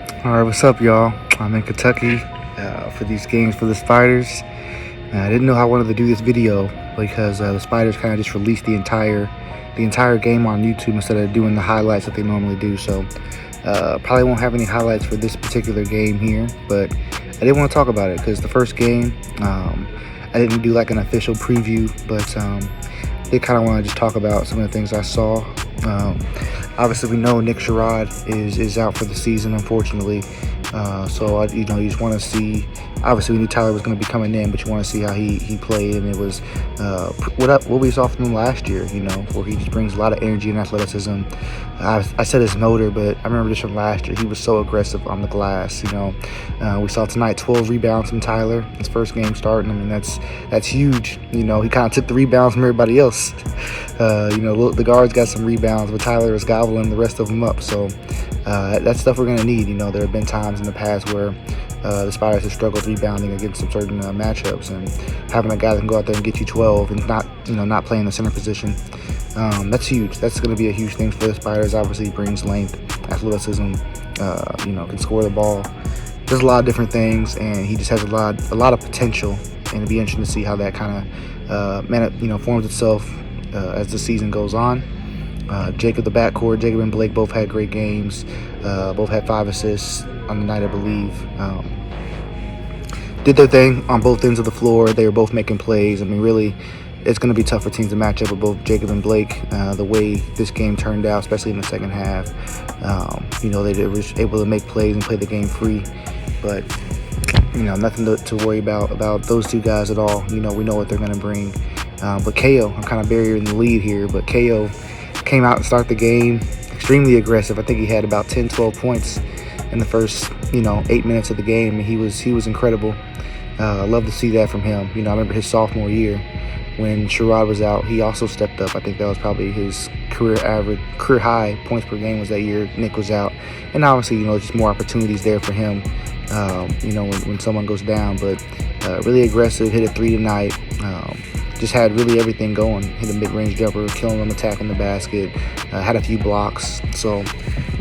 All right, what's up, y'all? I'm in Kentucky for these games for the Spiders. I didn't know how I wanted to do this video because the Spiders kind of just released the entire game on YouTube instead of doing the highlights that they normally do. So probably won't have any highlights for this particular game here, but I did want to talk about it because the first game, I didn't do like an official preview, but they kind of want to just talk about some of the things I saw. Obviously, we know Nick Sherrod is out for the season, unfortunately. So you just want to see. Obviously, we knew Tyler was going to be coming in, but you want to see how he played, and it was what we saw from him last year. Where he just brings a lot of energy and athleticism. I said his motor, but I remember this from last year. He was so aggressive on the glass. We saw tonight 12 rebounds from Tyler, his first game starting. I mean, that's huge. He kind of took the rebounds from everybody else. The guards got some rebounds, but Tyler was gobbling the rest of them up. So that's stuff we're going to need. There have been times in the past where the Spiders have struggled rebounding against some certain matchups, and having a guy that can go out there and get you 12 and not playing the center position, that's huge. That's going to be a huge thing for the Spiders. Obviously, he brings length, athleticism, can score the ball. There's a lot of different things, and he just has a lot of potential, and it'll be interesting to see how that kind of forms itself as the season goes on. Jacob, the backcourt, Jacob and Blake both had great games. Both had 5 assists on the night, I believe. Did their thing on both ends of the floor. They were both making plays. I mean, really, it's going to be tough for teams to match up with both Jacob and Blake. The way this game turned out, especially in the second half, they were able to make plays and play the game free. But nothing to worry about those two guys at all. We know what they're going to bring. But KO, I'm kind of burying the lead here, but KO came out and started the game extremely aggressive. I think he had about 10-12 points in the first 8 minutes of the game, and he was incredible. I love to see that from him. I remember his sophomore year when Sherrod was out, he also stepped up. I think that was probably his career high points per game was that year Nick was out. And obviously, just more opportunities there for him when someone goes down. But really aggressive, hit a 3 tonight. Just had really everything going. Hit a mid-range jumper, killing them, attacking the basket. Had a few blocks. So,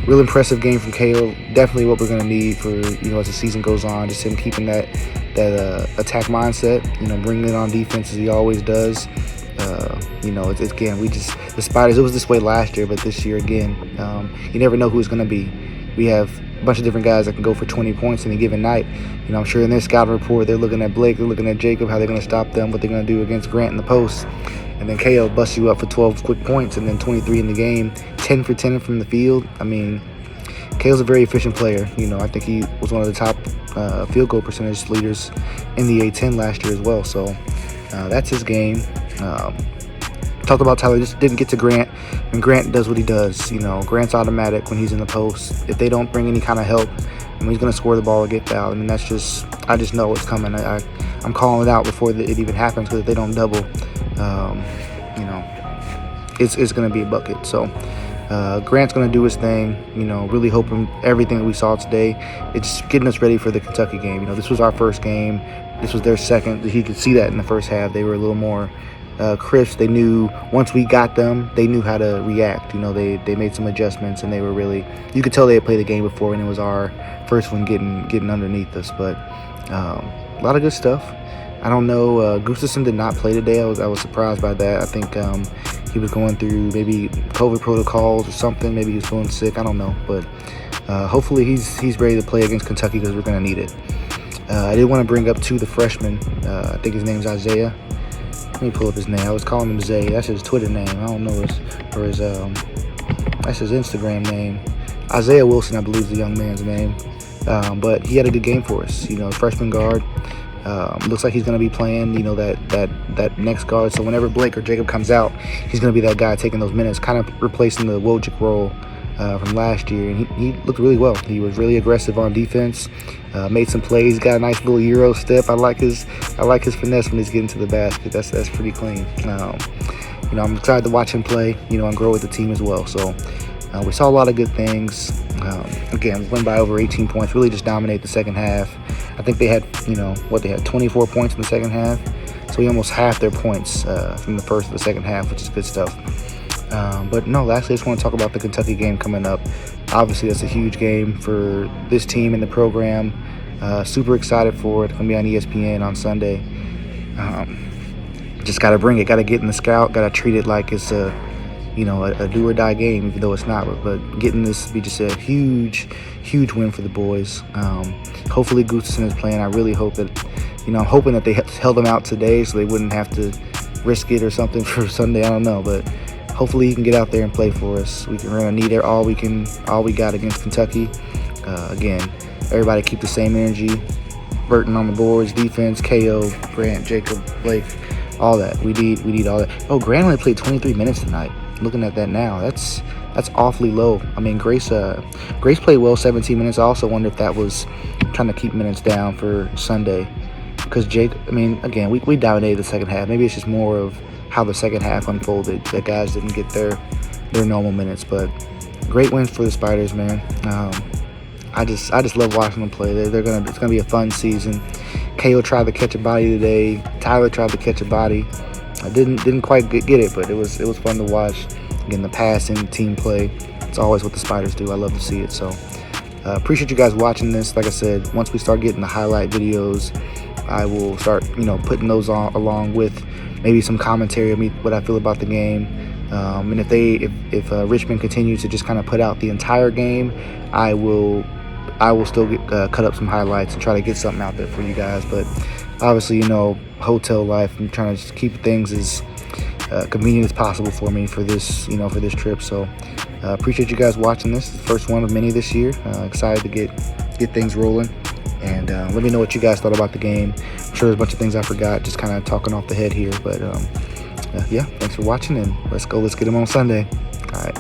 real impressive game from KO. Definitely what we're going to need for as the season goes on. Just him keeping that attack mindset. Bringing it on defense as he always does. It's again, the Spiders. It was this way last year, but this year again, you never know who it's going to be. We have a bunch of different guys that can go for 20 points in a given night. I'm sure in their scouting report, they're looking at Blake, they're looking at Jacob, how they're going to stop them, what they're going to do against Grant in the post. And then KO busts you up for 12 quick points and then 23 in the game, 10 for 10 from the field. I mean, KO's a very efficient player. I think he was one of the top field goal percentage leaders in the A10 last year as well. So that's his game. Talked about Tyler, just didn't get to Grant, and Grant does what he does. Grant's automatic when he's in the post. If they don't bring any kind of help, he's going to score the ball or get fouled. I just know it's coming. I'm calling it out before it even happens, because if they don't double, it's going to be a bucket. So Grant's going to do his thing. Really hoping everything that we saw today, it's getting us ready for the Kentucky game. This was our first game. This was their second. You could see that in the first half. They were a little more crisp. They knew once we got them, they knew how to react. They made some adjustments, and they were really, you could tell they had played the game before, and it was our first one getting underneath us. But a lot of good stuff. I don't know. Gustafson did not play today. I was surprised by that. I think he was going through maybe COVID protocols or something. Maybe he was feeling sick. I don't know. But hopefully he's ready to play against Kentucky, because we're going to need it. I did want to bring up too the freshman. I think his name's Isaiah. Let me pull up his name. I was calling him Zay. That's his Twitter name. I don't know that's his Instagram name. Isaiah Wilson, I believe, is the young man's name. But he had a good game for us. Freshman guard. Looks like he's going to be playing, that next guard. So whenever Blake or Jacob comes out, he's going to be that guy taking those minutes, kind of replacing the Wojcik role from last year. And he looked really well. He was really aggressive on defense. Made some plays. Got a nice little Euro step. I like his finesse when he's getting to the basket. That's pretty clean. I'm excited to watch him play. And grow with the team as well. So we saw a lot of good things. Again, win by over 18 points. Really just dominate the second half. I think they had, they had 24 points in the second half. So we almost halved their points from the first to the second half, which is good stuff. But no, lastly, I just want to talk about the Kentucky game coming up. Obviously, that's a huge game for this team and the program. Super excited for it. It's going to be on ESPN on Sunday. Just got to bring it. Got to get in the scout. Got to treat it like it's a do or die game, even though it's not. But getting this to be just a huge win for the boys. Hopefully Gustafson is playing. I really hope that, I'm hoping that they held him out today so they wouldn't have to risk it or something for Sunday. I don't know, but hopefully he can get out there and play for us. We're gonna need it all we got against Kentucky. Again, everybody keep the same energy. Burton on the boards, defense, KO, Grant, Jacob, Blake, all that. We need all that. Oh, Grant only played 23 minutes tonight. Looking at that now, that's awfully low. I mean, Grace played well, 17 minutes. I also wonder if that was trying to keep minutes down for Sunday, because again, we dominated the second half. Maybe it's just more of how the second half unfolded that guys didn't get their normal minutes. But great wins for the Spiders, man. I just love watching them play. It's gonna be a fun season. KO tried to catch a body today. Tyler tried to catch a body. I didn't quite get it, but it was fun to watch. Again, the passing, team play, it's always what the Spiders do. I love to see it. So appreciate you guys watching this. Like I said, once we start getting the highlight videos, I will start putting those on along with maybe some commentary of what I feel about the game. And if Richmond continues to just kind of put out the entire game, I will still cut up some highlights and try to get something out there for you guys. But obviously, hotel life, I'm trying to just keep things as convenient as possible for me for this trip. So appreciate you guys watching this. The first one of many this year. Excited to get things rolling. And let me know what you guys thought about the game. I'm sure there's a bunch of things I forgot, just kind of talking off the head here. But yeah, thanks for watching, and let's get them on Sunday. All right.